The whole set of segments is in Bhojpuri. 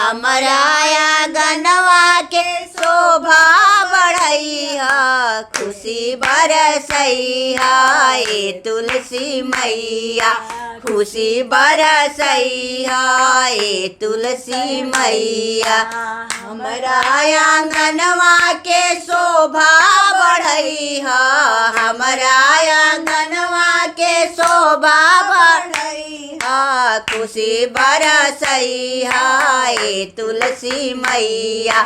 हमारा आंगनवा के शोभा बढ़ैया, खुशी बरसैया ए तुलसी मैया, खुशी बरसैया ए तुलसी मैया। हमारा आंगनवा के शोभा बढ़ैया, हमारा आंगनवा के शोभा बढ़ैया, खुशी बरसैया ए तुलसी मैया,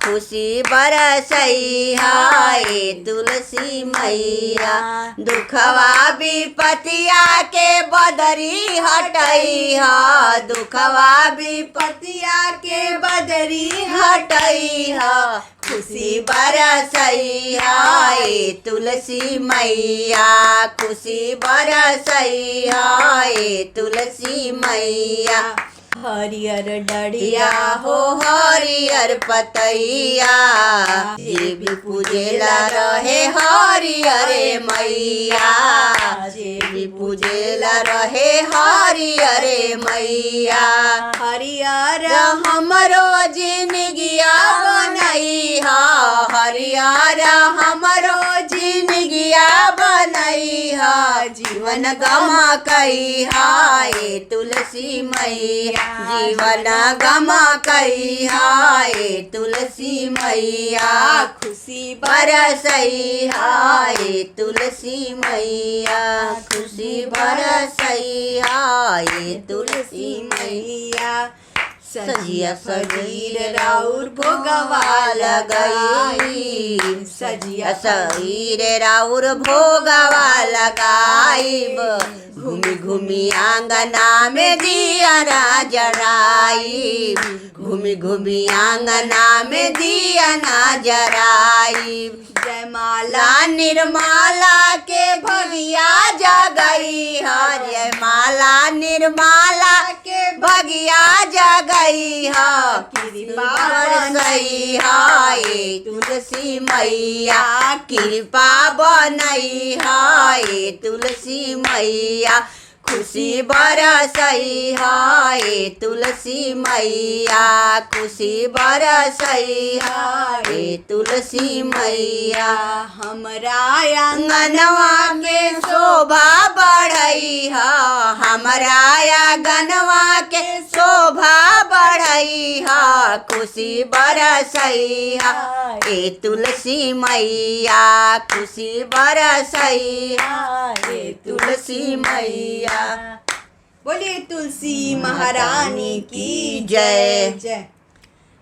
खुशी बरसैया ए तुलसी मैया। दुखवा विपतिया के बदरी हटैया, दुखवा विपतिया के बदरी हटैया, खुशी बरसैया ए तुलसी मैया, खुशी बरसैया ए तुलसी मैया। हरियर डढ़िया हो हरियर पतैया, जे भी पूजेला रहे हरियर मैया, जे भी पूजेला रहे हरियर मैया। हरियर हमरो जिंदगिया बनैहा, हरियर हमरो जिंदगिया बनैहा, जीवन गमकैहा ए तुलसी मैया, जीवन गमकैहा ए तुलसी मैया, खुशी बरसैहा ए तुलसी मैया, खुशी बरसैहा ए तुलसी मैया। सजिया सजीर राउर भोगवा लगाई, सजिया सजीर राउर भोगवा लगाईब, घूमी घूमी आंगना में दिया ना जराई, घूमी घूमी आंगना में दिया ना जराई। जयमाला निर्मला के भगिया जगई है, जयमाला निर्मला के भगिया जगई है, कृपा बरसैया ए तुलसी मैया, कृपा बनैहा ए तुलसी मैया, खुशी बरसैया ए तुलसी मैया, खुशी बरसैया ए तुलसी मैया। हमरा आंगनवा के शोभा बढ़ैया, हमरा आंगनवा के शोभा बढ़ैया, खुशी बरसैया ए तुलसी मैया, खुशी बरसैया ए तुलसी मैया। बोलिए तुलसी महारानी की जय। जय।